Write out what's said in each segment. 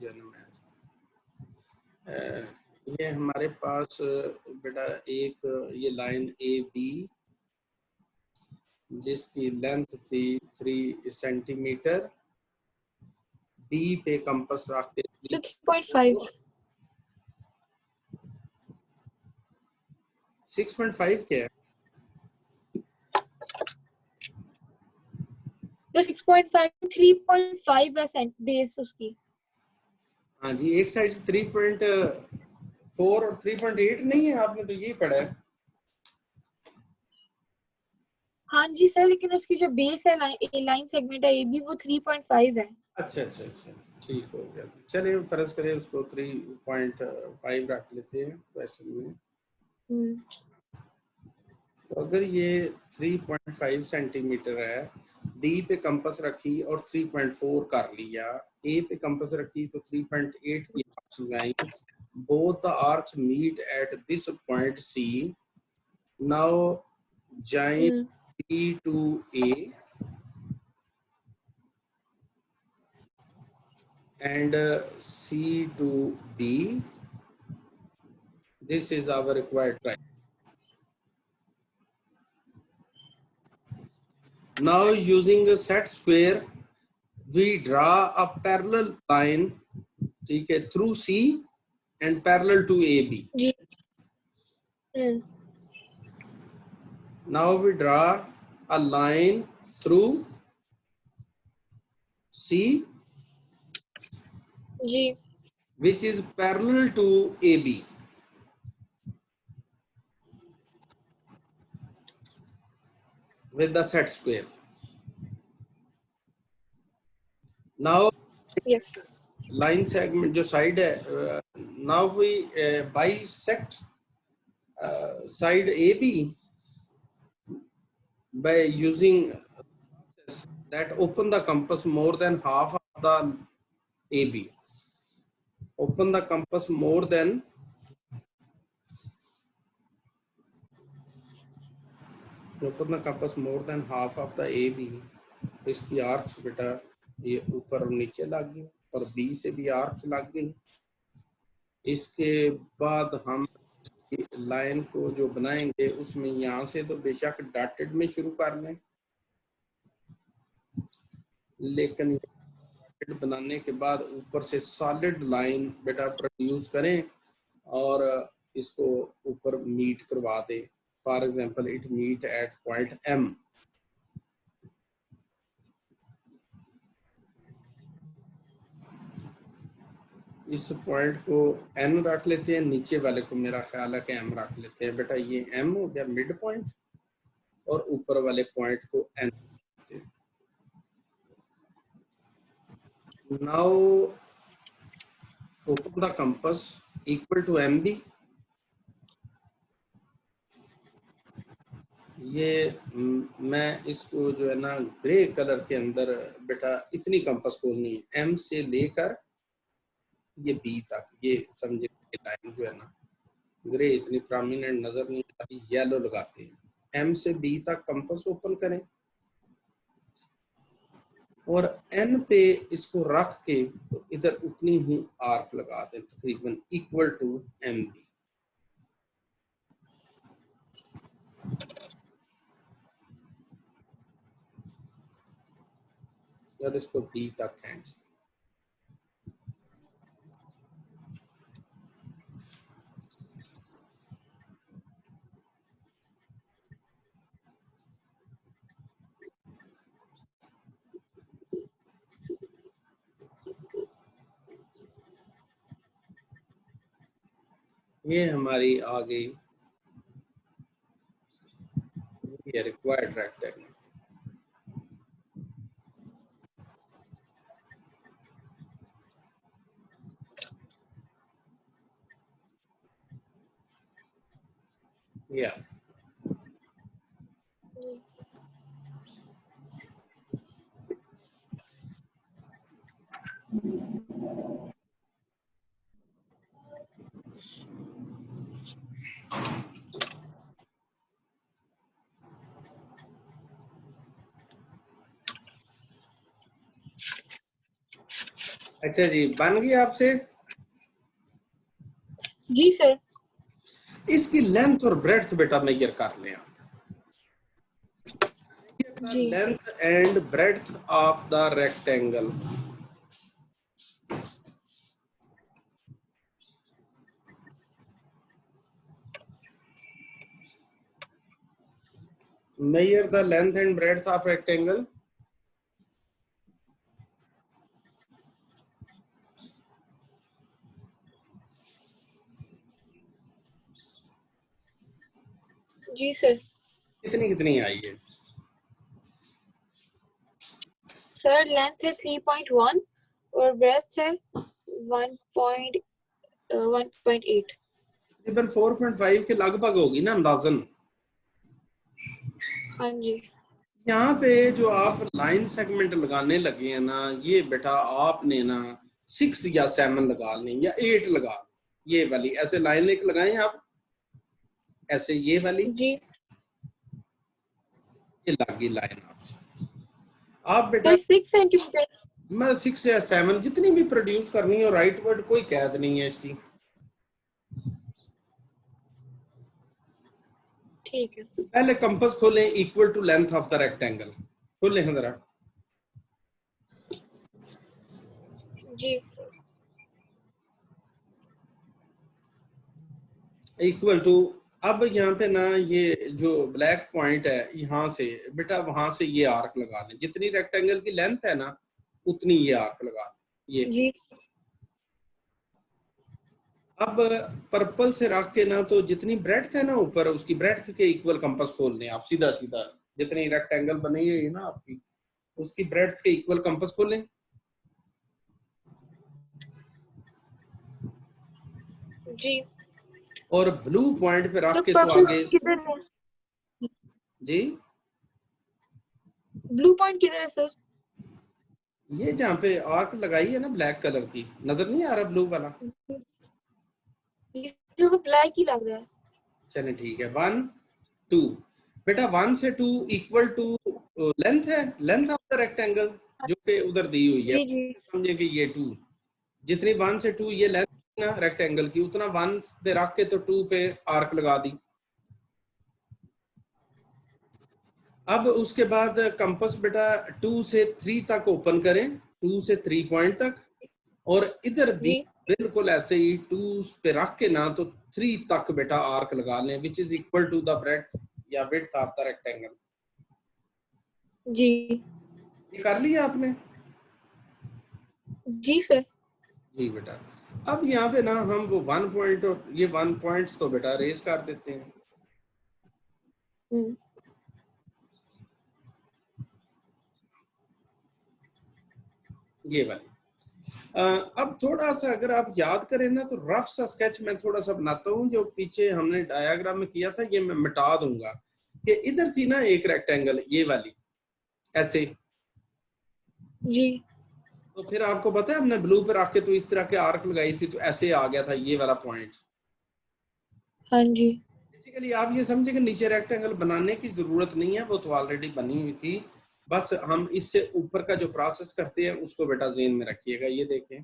जो है ना मैं ये हमारे पास बेटा एक ये लाइन ए बी जिसकी लेंथ थी 3 सेंटीमीटर, बी पे कंपास रख के 6.5 6.5 क्या है? तो 6.5 3.5 है बेस उसकी। हाँ जी, एक साइड से 3.4 और 3.8 नहीं है, आपने तो यही पढ़ा है। हाँ जी सर, लेकिन उसकी जो बेस है लाइन सेगमेंट है ये भी वो 3.5 है। अच्छा अच्छा अच्छा, ठीक हो गया। चलिए फर्ज करें उसको 3.5 रख लेते हैं क्वेश्चन में। तो अगर ये 3.5 सेंटीमीटर है, डी पे कंपास रखी और 3.4 कर लिया, ए पे कंपास रखी तो 3.8 की आर्क्स लगाई, both the arcs meet at this point C. Now join B to A and C to B. This is our required triangle. Now using a set square, we draw a parallel line, ठीक है, through C and parallel to AB. जी। Now we draw a line through C जी। which is parallel to AB. With the set square. Now Yes. line segment जो side है, now we bisect side AB by using that open the compass more than half of the AB. Open the compass more than half of the AB. इसकी arcs बेटा ये ऊपर और नीचे लग गई और बी से भी आर्क्स लग गई। इसके बाद हम लाइन को जो बनाएंगे उसमें यहाँ से तो बेशक डॉटेड में शुरू कर लें, लेकिन डॉटेड बनाने के बाद ऊपर से सॉलिड लाइन बेटा प्रोड्यूस करें और इसको ऊपर मीट करवा दें। For example it meet at point M। इस पॉइंट को N रख लेते हैं, नीचे वाले को मेरा ख्याल है कि M रख लेते हैं। बेटा ये M हो गया मिड पॉइंट और ऊपर वाले पॉइंट को N रखते हैं। Now open the compass equal to MB। ये मैं इसको जो है ना ग्रे कलर के अंदर बेटा इतनी कंपास खोलनी है, M से लेकर ये B तक, ये समझे लाइन जो है ना ग्रे इतनी प्रोमिनेंट नजर नहीं आती, येलो लगाते हैं। M से B तक कंपास ओपन करें और N पे इसको रख के तो इधर उतनी ही आर्क लगा दें, तकरीबन इक्वल टू MB। और इसको B तक खींच लें। ये हमारी आ गई ये रिक्वायर्ड रेक्टेंगल। या अच्छा जी, बन गई आपसे? जी सर। इसकी लेंथ और ब्रेड्थ बेटा मेजर कर लें आप। जी length and breadth of the rectangle. measure the length and breadth of rectangle. जी सर। कितनी कितनी आई है? सर लेंथ है 3.1 और ब्रेथ है 1.8। तकरीबन 4.5 के लगभग होगी ना अंदाजन। हाँ जी। यहाँ पे जो आप लाइन सेगमेंट लगाने लगे हैं ना, ये बेटा आपने ना 6 या 7 लगा लें या 8 लगा लें। ये वाली ऐसे लाइन एक लगाएं आप, ऐसे ये वाली, जी ये लगी लाइन आपसे। आप बेटा 6 सेंटीमीटर। मैं 6 या 7 जितनी भी प्रोड्यूस करनी है, राइट वर्ड कोई कैद नहीं है इसकी। ठीक है। पहले कंपास खोलें, equal to length of the rectangle खोलें जरा। जी इक्वल टू, अब यहाँ पे ना ये जो ब्लैक पॉइंट है यहाँ से बेटा वहां से ये आर्क लगा लें, जितनी रेक्टेंगल की लेंथ है ना उतनी ये आर्क लगा लें। ये जी अब पर्पल से रख के ना, तो जितनी ब्रेड्थ है ना ऊपर, उसकी ब्रेड्थ के इक्वल कंपास खोल लें आप, सीधा सीधा जितनी रेक्टेंगल बनी है ना आपकी, उसकी ब्रेड्थ के इक्वल कंपास खोलें। जी। और ब्लू पॉइंट पे रख तो के तो पर्पल आगे किधर है? जी, ब्लू पॉइंट किधर है सर? ये जहाँ पे आर्क लगाई है ना ब्लैक कलर की, नजर नहीं आ रहा ब्लू वाला? ये तो ब्लैक ही लग रहा है। चले ठीक है, 1 2 बेटा 1 से 2 इक्वल टू लेंथ है, लेंथ ऑफ द रेक्टेंगल जो कि उधर दी हुई है। जी जी समझे कि ये 2, जितनी 1 से 2 ये लेंथ ना रेक्टेंगल की, उतना 1 पे रख के तो 2 पे आर्क लगा दी। अब उसके बाद कंपास बेटा 2 से 3 तक ओपन करें, 2 से 3 पॉइंट तक, और इधर भी जी बिल्कुल ऐसे ही 2 पे रख के ना तो 3 तक बेटा आर्क लगा लें, which is equal to the breadth या विड्थ ऑफ द रेक्टेंगल। जी ये कर लिया आपने? जी सर। जी बेटा। अब यहाँ पे ना हम वो 1 पॉइंट और ये 1 पॉइंट्स तो बेटा रेज कर देते हैं। ये वाली अब थोड़ा सा अगर आप याद करें ना, तो रफ सा स्केच मैं थोड़ा सा बनाता हूँ, जो पीछे हमने डायग्राम में किया था ये मैं मिटा दूंगा। कि इधर थी ना एक रेक्टेंगल ये वाली ऐसे, जी तो फिर आपको पता है हमने ब्लू पे रख के तो इस तरह के आर्क लगाई थी, तो ऐसे आ गया था ये वाला पॉइंट। हाँ जी बेसिकली आप ये समझे कि नीचे रेक्टेंगल बनाने की जरूरत नहीं है, वो तो ऑलरेडी बनी हुई थी, बस हम इससे ऊपर का जो प्रोसेस करते हैं उसको बेटा ज़हन में रखिएगा। ये देखें,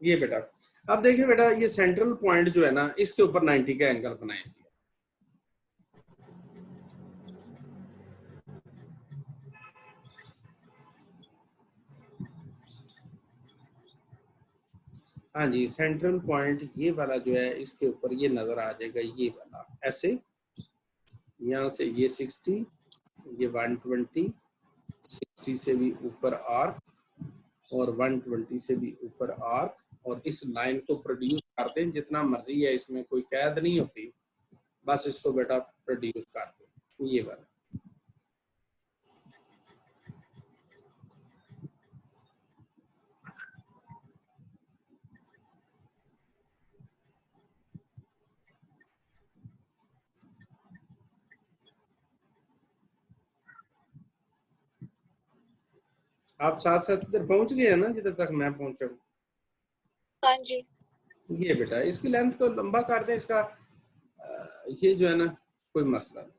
ये बेटा अब देखिए बेटा, ये सेंट्रल पॉइंट जो है ना इसके ऊपर 90 का एंगल बनाएंगे। हाँ जी, सेंट्रल पॉइंट ये वाला जो है इसके ऊपर ये नजर आ जाएगा, ये वाला ऐसे, यहाँ से ये 60, ये 120, 60 से भी ऊपर आर्क और 120 से भी ऊपर आर्क, और इस लाइन को प्रोड्यूस कर दें जितना मर्जी है, इसमें कोई कैद नहीं होती, बस इसको बेटा प्रोड्यूस कर दें ये वाला। आप साथ साथ इधर पहुंच गए हैं ना जिधर तक मैं पहुंचा हूँ? हाँ जी। ये बेटा इसकी लेंथ को लंबा कर दें, इसका ये जो है ना कोई मसला नहीं।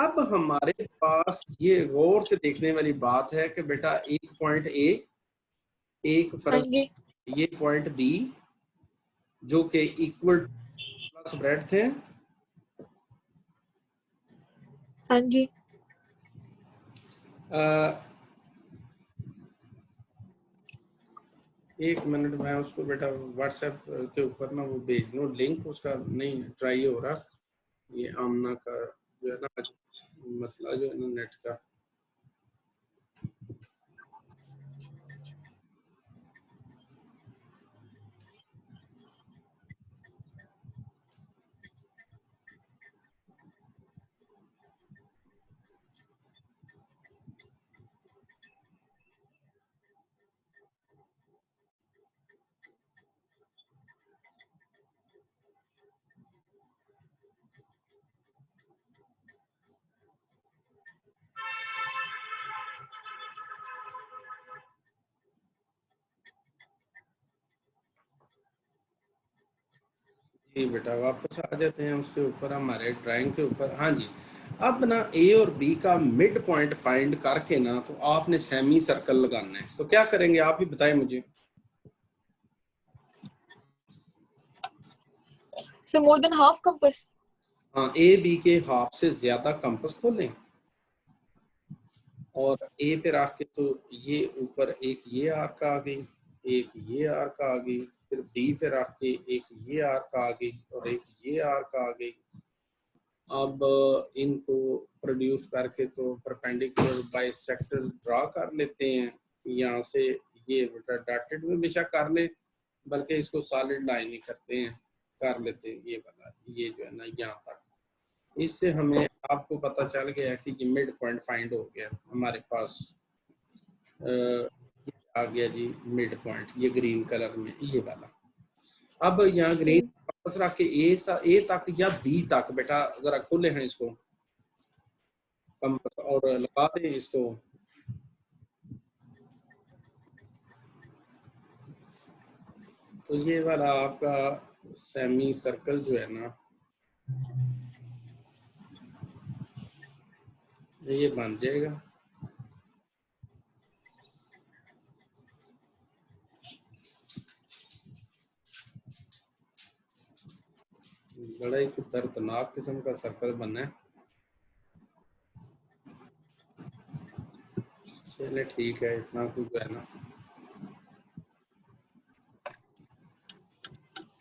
अब हमारे पास ये गौर से देखने वाली बात है कि बेटा एक पॉइंट ए, एक हाँ फर्ज जी। ये पॉइंट बी जो कि इक्वल प्लस ब्रेड थे। हाँ जी। एक मिनट मैं उसको बेटा व्हाट्सएप के ऊपर ना वो भेज दूँ लिंक, उसका नहीं ट्राई हो रहा। ये आमना का जो है ना मसला जो है ना नेट का। जी बेटा वापस आ जाते हैं उसके ऊपर, हमारे ड्राइंग के ऊपर। हाँ जी, अब ना ए और बी का मिड पॉइंट फाइंड करके ना तो आपने सेमी सर्कल लगाना है। तो क्या करेंगे आप ही बताएं मुझे। Sir more than half compass. हाँ, ए बी के हाफ से ज्यादा कंपास खोलें और ए पे रख के तो ये ऊपर एक ये आर्क आ गई, एक ये आर्क आ गई, फिर बी पे रख के एक ये आर्क आ गई और एक ये आर्क आ गई। अब इनको प्रोड्यूस करके तो परपेंडिकुलर बाइसेक्टर ड्रा कर लेते हैं। यहाँ से ये बेटा डॉटेड में बेशक कर ले, बल्कि इसको सॉलिड लाइन ही करते हैं, कर लेते हैं ये वाला, ये जो है ना यहाँ तक। इससे हमें आपको पता चल गया कि ये मिड पॉइंट फाइंड हो गया हमारे पास। आ गया जी मिड पॉइंट, ये ग्रीन कलर में ये वाला। अब यहाँ ग्रीन वापस रख के ए तक या बी तक बेटा जरा खोले हैं इसको कंपास और लगा दें इसको। तो ये वाला आपका सेमी सर्कल जो है ना ये बन जाएगा। बड़ा ही दर्दनाक किस्म का सर्कल बना है। चलिए ठीक है, इतना कुछ है ना।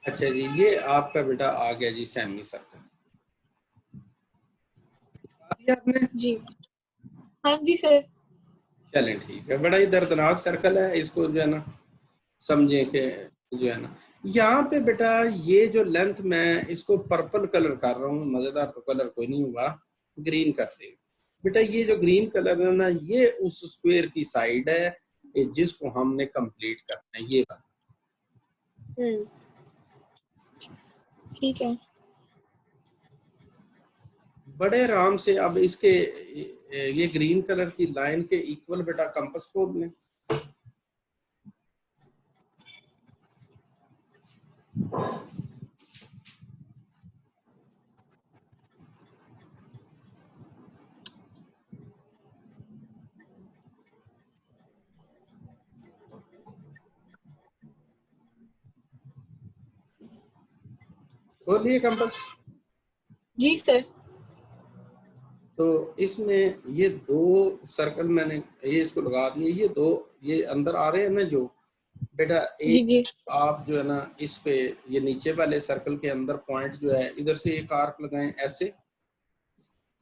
अच्छा जी, ये आपका बेटा आ गया जी सेमी सर्कल। आ दिया आपने? जी हाँ जी सर। चलें ठीक है, बड़ा ही दर्दनाक सर्कल है, इसको जो है ना समझे कि जो है ना यहाँ पे बेटा ये जो लेंथ मैं इसको पर्पल कलर कर रहा हूँ, मजेदार तो कलर कोई नहीं हुआ, ग्रीन करते हैं बेटा। ये जो ग्रीन कलर है ना ये उस स्क्वायर की साइड है जिसको हमने कंप्लीट करना है, ये वाला। ठीक है। बड़े आराम से अब इसके ये ग्रीन कलर की लाइन के इक्वल बेटा कंपास खोल लें। खोलिए कंपास। जी सर। तो इसमें ये दो सर्कल मैंने ये इसको लगा दिए, ये दो ये अंदर आ रहे हैं ना जो बेटा जी जी। एक आप जो है ना इस पे ये नीचे वाले सर्कल के अंदर पॉइंट जो है इधर से एक आर्क लगाएं ऐसे,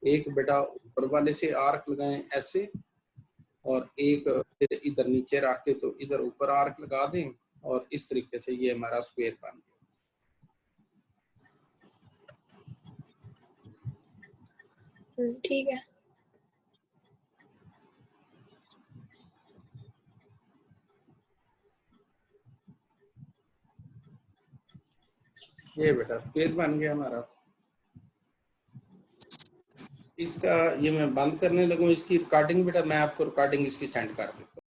एक बेटा ऊपर वाले से आर्क लगाएं ऐसे, और एक फिर इधर नीचे रख के तो इधर ऊपर आर्क लगा दें और इस तरीके से ये हमारा स्क्वायर बन गया। ठीक है। ये बेटा स्क्वायर बन गया हमारा। इसका ये मैं बंद करने लगूँ इसकी रिकॉर्डिंग, बेटा मैं आपको रिकॉर्डिंग इसकी सेंड कर देता हूँ।